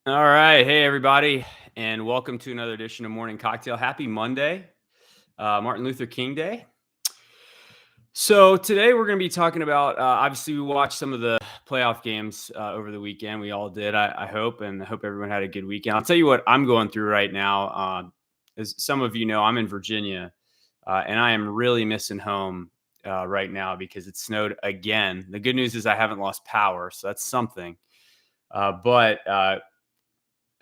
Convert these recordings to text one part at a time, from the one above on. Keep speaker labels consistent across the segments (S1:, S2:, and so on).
S1: All right. Hey, everybody, and welcome to another edition of Morning Cocktail. Happy Monday, Martin Luther King Day. So, today we're going to be talking about obviously, we watched some of the playoff games over the weekend. We all did, I hope, and I hope everyone had a good weekend. I'll tell you what I'm going through right now. As some of you know, I'm in Virginia, and I am really missing home right now because it snowed again. The good news is I haven't lost power, so that's something. But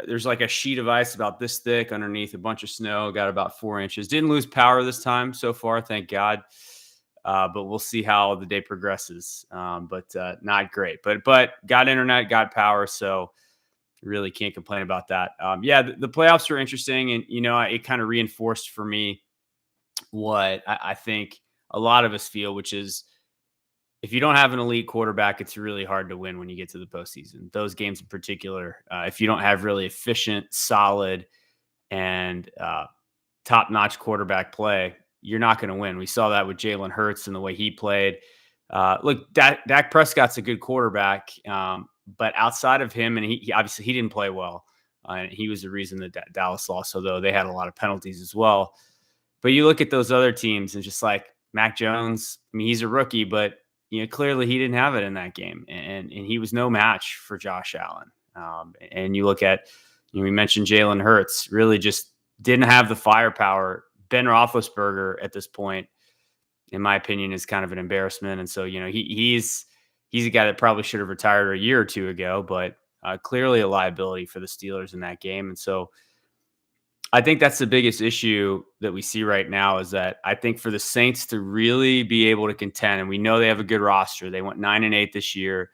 S1: there's like a sheet of ice about this thick underneath a bunch of snow. Got about 4 inches. Didn't lose power this time so far, thank God. But we'll see how the day progresses. But not great. But got internet, got power, so really can't complain about that. Yeah, the playoffs were interesting, and it kind of reinforced for me what I think a lot of us feel, which is if you don't have an elite quarterback, it's really hard to win when you get to the postseason. Those games in particular, if you don't have really efficient, solid, and top-notch quarterback play, you're not going to win. We saw that with Jalen Hurts and the way he played. Look, Dak Prescott's a good quarterback, but outside of him, and he obviously he didn't play well, and he was the reason that Dallas lost. Although they had a lot of penalties as well. But you look at those other teams and just like Mac Jones. I mean, he's a rookie, but clearly he didn't have it in that game, and he was no match for Josh Allen. And you look at, we mentioned Jalen Hurts, really just didn't have the firepower. Ben Roethlisberger at this point, in my opinion, is kind of an embarrassment. And so, he's a guy that probably should have retired a year or two ago, but clearly a liability for the Steelers in that game. And so I think that's the biggest issue that we see right now is that I think for the Saints to really be able to contend, and we know they have a good roster. They went 9-8 this year.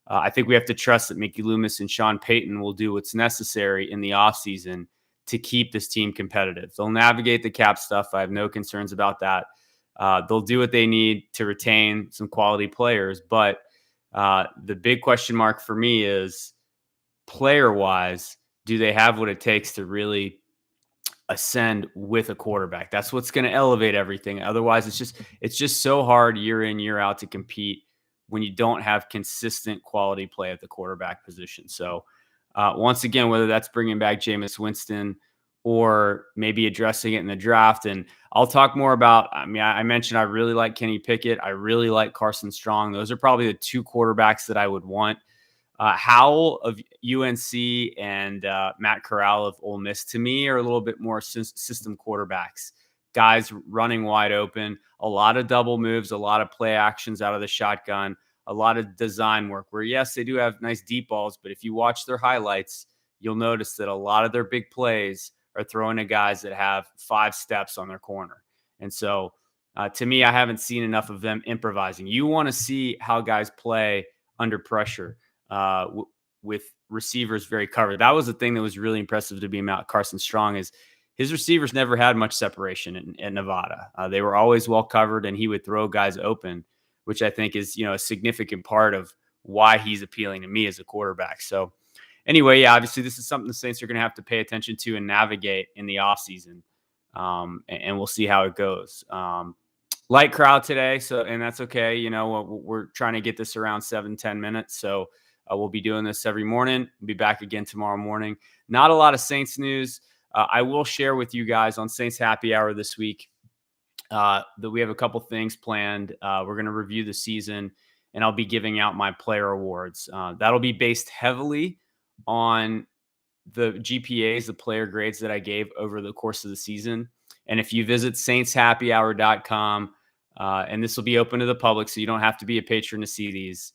S1: I think we have to trust that Mickey Loomis and Sean Payton will do what's necessary in the offseason to keep this team competitive. They'll navigate the cap stuff. I have no concerns about that. They'll do what they need to retain some quality players. But the big question mark for me is player-wise, do they have what it takes to really ascend with a quarterback? That's what's going to elevate everything. Otherwise, it's just so hard year in, year out to compete when you don't have consistent quality play at the quarterback position. So once again, whether that's bringing back Jameis Winston or maybe addressing it in the draft. And I'll talk more about, I mentioned I really like Kenny Pickett. I really like Carson Strong. Those are probably the two quarterbacks that I would want. Howell of UNC and Matt Corral of Ole Miss, to me, are a little bit more system quarterbacks. Guys running wide open, a lot of double moves, a lot of play actions out of the shotgun, a lot of design work where, yes, they do have nice deep balls, but if you watch their highlights, you'll notice that a lot of their big plays are throwing to guys that have 5 steps on their corner. And so to me, I haven't seen enough of them improvising. You want to see how guys play under pressure. With receivers very covered. That was the thing that was really impressive to be about Carson Strong is his receivers never had much separation in Nevada. They were always well covered, and he would throw guys open, which I think is a significant part of why he's appealing to me as a quarterback. So anyway, yeah, obviously this is something the Saints are going to have to pay attention to and navigate in the offseason. And we'll see how it goes. Light crowd today, and that's okay. We're trying to get this around 7-10 minutes, so we'll be doing this every morning. We'll be back again tomorrow morning. Not a lot of Saints news. I will share with you guys on Saints Happy Hour this week that we have a couple things planned. We're going to review the season, and I'll be giving out my player awards. That'll be based heavily on the GPAs, the player grades that I gave over the course of the season. And if you visit saintshappyhour.com, and this will be open to the public, so you don't have to be a patron to see these.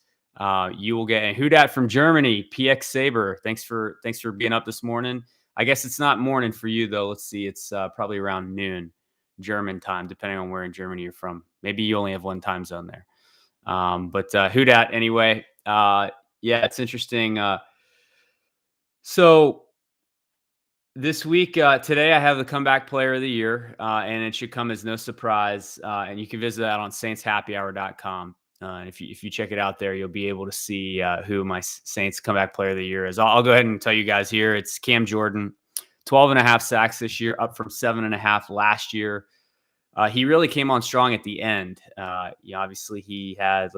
S1: You will get a Hudat from Germany, PX Saber. Thanks for being up this morning. I guess it's not morning for you though. Let's see. It's probably around noon German time, depending on where in Germany you're from. Maybe you only have one time zone there. But Hudat anyway. Yeah, it's interesting. So this week, today, I have the comeback player of the year, and it should come as no surprise. And you can visit that on saintshappyhour.com. And if you check it out there, you'll be able to see who my Saints comeback player of the year is. I'll go ahead and tell you guys here. It's Cam Jordan, 12.5 sacks this year, up from 7.5 last year. He really came on strong at the end. Obviously he had,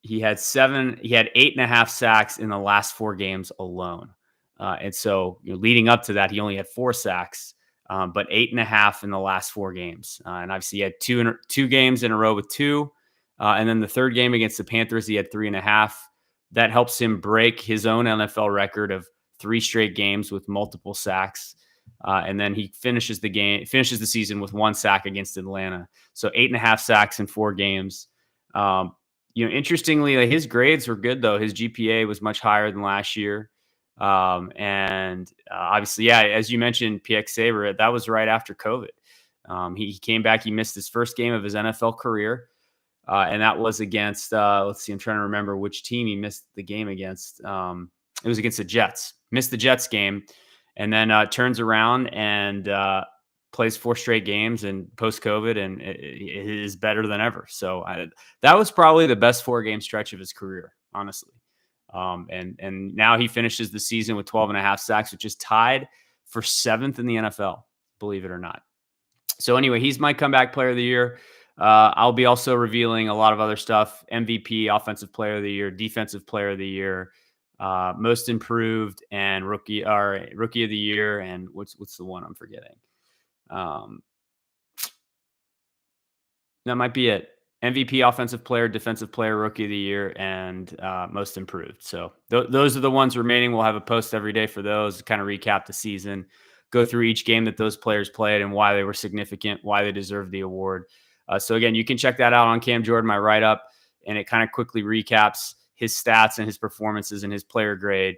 S1: he had 8.5 sacks in the last 4 games alone. And so, leading up to that, he only had 4 sacks, but 8.5 in the last 4 games. And obviously, he had two games in a row with 2. And then the third game against the Panthers, he had 3.5. That helps him break his own NFL record of 3 straight games with multiple sacks. And then he finishes the season with 1 sack against Atlanta. So 8.5 sacks in 4 games. Interestingly, his grades were good though. His GPA was much higher than last year. And obviously, yeah, as you mentioned, PX Saber, that was right after COVID. He came back. He missed his first game of his NFL career. And that was against, let's see, I'm trying to remember which team he missed the game against. It was against the Jets. Missed the Jets game, and then turns around and plays 4 straight games and post-COVID, and it is better than ever. So that was probably the best 4-game stretch of his career, honestly. And now he finishes the season with 12.5 sacks, which is tied for 7th in the NFL, believe it or not. So anyway, he's my comeback player of the year. I'll be also revealing a lot of other stuff: MVP, offensive player of the year, defensive player of the year, most improved, and rookie of the year. And what's the one I'm forgetting? That might be it. MVP, offensive player, defensive player, rookie of the year, and most improved. So those are the ones remaining. We'll have a post every day for those, kind of recap the season, go through each game that those players played and why they were significant, why they deserved the award. So again, you can check that out on Cam Jordan, my write-up, and it kind of quickly recaps his stats and his performances and his player grade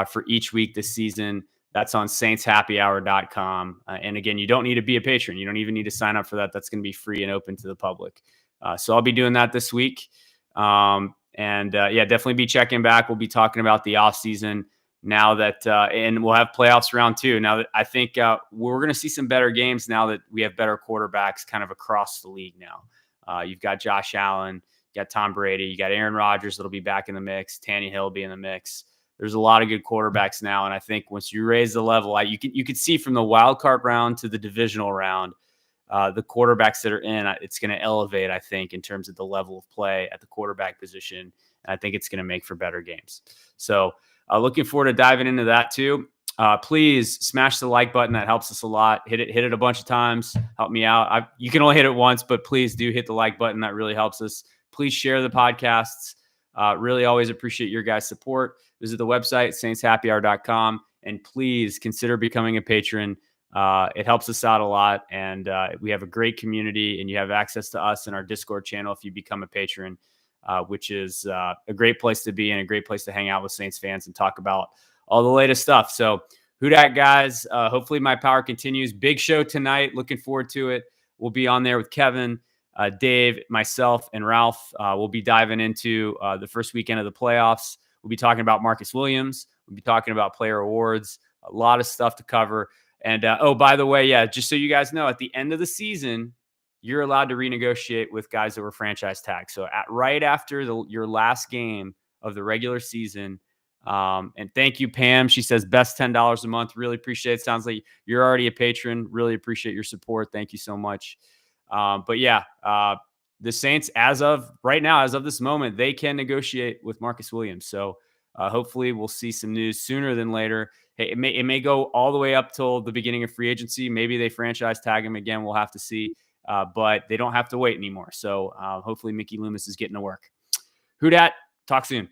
S1: for each week this season. That's on saintshappyhour.com. And again, you don't need to be a patron. You don't even need to sign up for that. That's going to be free and open to the public. So I'll be doing that this week. Yeah, definitely be checking back. We'll be talking about the offseason now that, and we'll have playoffs round 2. Now that I think we're going to see some better games now that we have better quarterbacks kind of across the league now. You've got Josh Allen, you got Tom Brady, you got Aaron Rodgers that'll be back in the mix. Tannehill will be in the mix. There's a lot of good quarterbacks now, and I think once you raise the level, you could see from the wild card round to the divisional round, the quarterbacks that are in, it's going to elevate, I think, in terms of the level of play at the quarterback position. And I think it's going to make for better games. So looking forward to diving into that too. Please smash the like button. That helps us a lot. Hit it a bunch of times. Help me out. You can only hit it once, but please do hit the like button. That really helps us. Please share the podcasts. Really always appreciate your guys' support. Visit the website, saintshappyhour.com, and please consider becoming a patron. It helps us out a lot, and we have a great community, and you have access to us in our Discord channel if you become a patron, which is a great place to be and a great place to hang out with Saints fans and talk about all the latest stuff. So who dat, guys? Hopefully my power continues. Big show tonight. Looking forward to it. We'll be on there with Kevin, Dave, myself, and Ralph. We'll be diving into the first weekend of the playoffs. We'll be talking about Marcus Williams. We'll be talking about player awards. A lot of stuff to cover. And, by the way, yeah, just so you guys know, at the end of the season, you're allowed to renegotiate with guys that were franchise tagged. So right after your last game of the regular season, and thank you, Pam. She says best $10 a month. Really appreciate it. Sounds like you're already a patron. Really appreciate your support. Thank you so much. But yeah, the Saints, as of right now, as of this moment, they can negotiate with Marcus Williams. So hopefully we'll see some news sooner than later. Hey, it may go all the way up till the beginning of free agency. Maybe they franchise tag him again. We'll have to see. But they don't have to wait anymore. So hopefully Mickey Loomis is getting to work. Who dat? Talk soon.